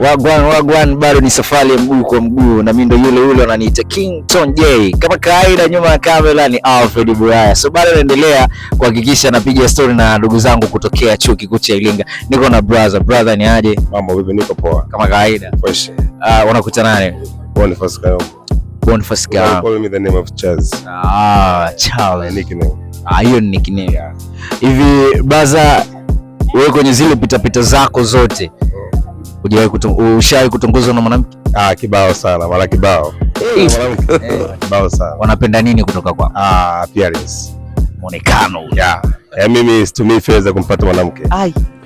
Wagwan bado ni safari ya mguu kwa mguu, na mimi ndo yule wananiita King Ton J. Kama kawaida nyuma ya kamera ni Alfred Buraya. So bado naendelea kuhakikisha napiga story na ndugu zangu kutokea Chuo Kikuu cha Iringa. Niko na brother ni aje? Mambo vipi? Niko poa. Kama kawaida. Fresh. Unakuta nani? Boniface Kayombo. Boniface Kayombo. Call me the name of Charles. Charles. Nickname. Hiyo ni nickname. Hivi brother, wewe kwenye zile pita zako zote ushawahi kutongozwa na mwanamke? Kibao sana, mara kibao. Kibao sana. Wanapenda nini kutoka kwako? Appearance. Muonekano. Yeah. Mimi to me fair kumpata mwanamke.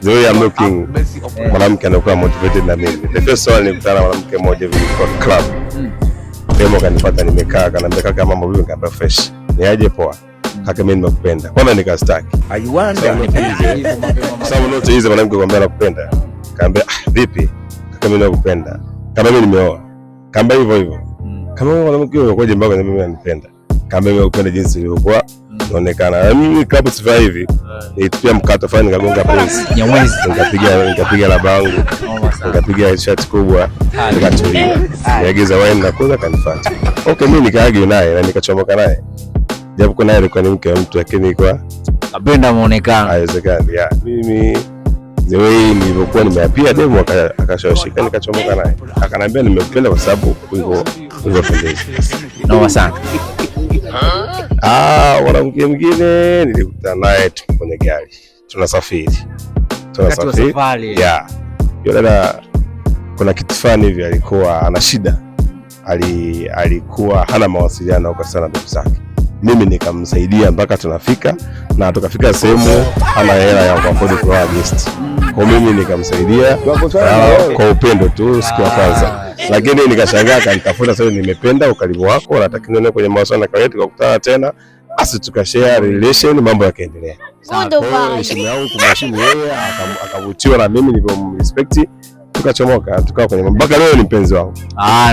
The way I'm looking, mwanamke anakuwa motivated na mimi. The first one nilikutana na mwanamke mmoja hivi kwa club. Demo kanipata nimekaa, kanambia kaka mambo vipi, nikamwambia fresh. Ni aje poa. Kaka mimi nimekupenda. Kwanza nikastaki. I wonder. Sababu note hizo mwanamke kwambia nakupenda. Kaambia vipi? Kaka mimi nakupenda. Kama mimi nimeoa. Kaambia hivyo. Kama wewe mwanamke unakuja mpaka mimi nanipenda. Kaambia mimi nakupenda jinsi ulivyokuwa unaonekana. Mimi klabu sifa hivi. Nilipia mkato fani nikagonga prince. Nyamwezi nikapiga la bangu. Nikapiga shati kubwa. Nikatulia. Niagiza wine na kula kanifuata. Okay, mimi nikaagi naye na nikachomoka naye. Japo kuna yeye alikuwa ni mke wa mtu lakini kwa napenda muonekano. Haiwezekani. Mimi the way nilivyokuwa nimeapia demo akashawashika nikachomoka naye. Akanambia nimekupenda kwa sababu ulivyopendeza. Noma sana. Mwanamke mwingine nilikutana naye kwenye gari. Tunasafiri. Yeah. Yule dada kuna kitu fulani hivi alikuwa ana shida. Alikuwa hana mawasiliano kwa sana ndugu zake. Mimi nikamsaidia mpaka tunafika na tukafika sehemu hana hela ya kuafford kwa guest. Kwa mimi nikamsaidia kwa upendo tu siku ya kwanza. Lakini nikashangaa kanitafuta sasa, nimependa ukaribu wako, nataka nione kwenye mawasiliano kwa yetu, tukakutana tena. Basi tukashare relation, mambo yakaendelea. Heshima yangu kumheshimu yeye, akavutiwa na mimi nilivyomrespect, tukachomoka tukawa kwenye mpaka leo ni mpenzi wangu.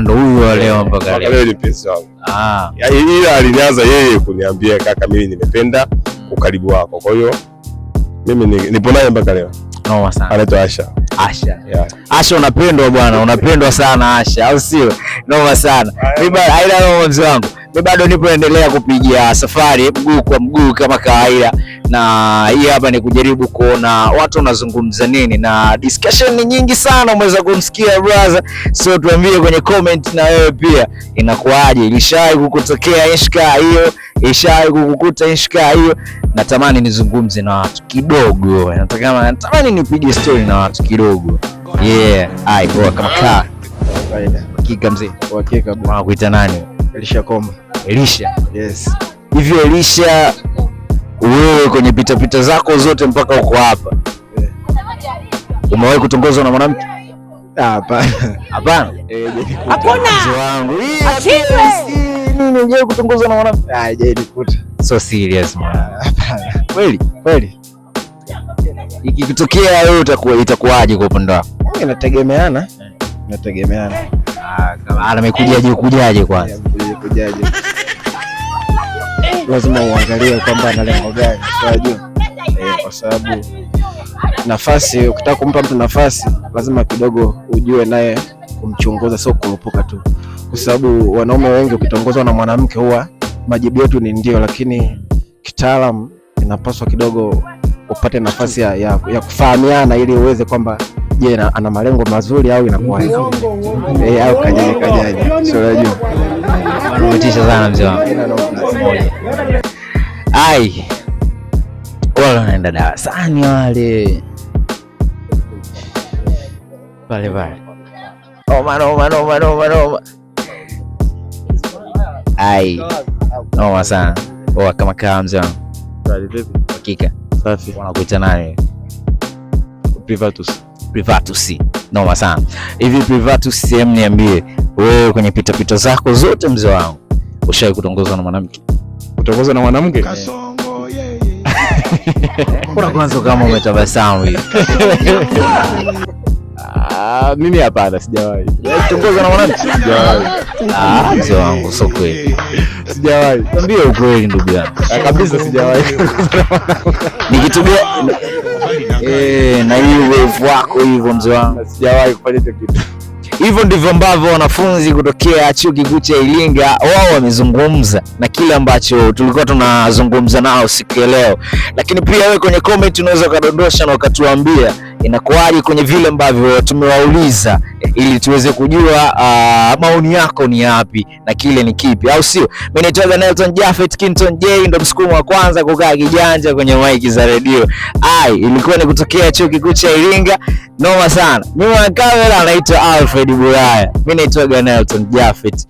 Ndo huyo leo mpaka leo ni mpenzi wangu. Ila alinianza yeye kuniambia kaka mimi nimependa ukaribu wako. Kwa hiyo mimi nipo naye mpaka leo. Noma sana. Anaitwa Asha. Yeah. Asha unapendwa bwana, unapendwa sana Asha, au sio? Noma sana. Mimi haina mzee wangu. Mimi bado nipo naendelea kupiga safari mguu kwa mguu kama kawaida, na hii hapa ni kujaribu kuona watu wanazungumza nini, na discussion ni nyingi sana, umeweza kumsikia brother. So tuambie kwenye comment na wewe pia inakuaje, ilishawahi kukutokea ishka hiyo, ilishawahi kukukuta ishka hiyo? Natamani nizungumze na watu kidogo, natamani nipige story na watu kidogo. Poa kama kaa. Hakika mzee. Hakika bwana. Unakuita nani? Elisha Komba. Elisha? Yes. Hivi Elisha, wewe kwenye pita zako zote mpaka uko hapa, umewahi kutongozwa na mwanamke? Hapana. Hakuna. Wangu. Mimi hujawahi kutongozwa na mwanamke? Haijanikuta. So serious man. Hapana. Kweli? Ikitokea wewe itakuwaje kwa upande wako? Inategemeana. Kama amekujaje kwanza? Kujaje. Lazima uangalie kwamba ana lengo gani, unajua? Kwa sababu nafasi, ukitaka kumpa mtu nafasi, lazima kidogo ujue naye kumchunguza, sio kurupuka tu. Kwa sababu wanaume wengi ukitongozwa na mwanamke huwa majibu yetu ni ndio, lakini kitaalamu inapaswa kidogo upate nafasi ya kufahamiana ili uweze kwamba je, ana malengo mazuri au inakuwa au kajaje. Sio unajua. Umetisha sana mzee wangu. Wale wanaenda darasani wale. Pale. Noma. Noma sana. Kama kaa mzee wangu. Hakika. Safi. Wanakuita nani? Privatus. Noma sana. Hivi Privatus, niambie wewe kwenye pita zako zote mzee wangu, ushawahi kutongozwa na mwanamke? Kutongozwa na mwanamke? Kasongo yeye. Kuna kwanza kama umetabasamu hivi. Mimi hapana, sijawahi. Kutongozwa na mwanamke? Sijawahi. Mzee wangu sio kweli. Sijawahi. Niambie ukweli ndugu yangu. Kabisa sijawahi. Ni kitu gani? na hiyo wave wako hivyo mzee wangu. Sijawahi kufanya hicho kitu. Hivyo ndivyo ambavyo wanafunzi kutokea Chuo Kikuu cha Iringa wao wamezungumza na kile ambacho tulikuwa tunazungumza nao siku ya leo. Lakini pia wewe kwenye comment unaweza kadondosha na ukatuambia inakuwaje kwenye vile ambavyo tumewauliza, ili tuweze kujua maoni yako ni yapi na kile ni kipi, au sio? Mimi naitwa Nelton Japhet Kinton J, ndo msukumo wa kwanza kukaa kijanja kwenye mic za radio. Ilikuwa ni kutokea Chuo Kikuu cha Iringa. Noma sana. Nyuma ya kamera anaitwa Alfred Buraya. Mimi naitwa Nelton Japhet.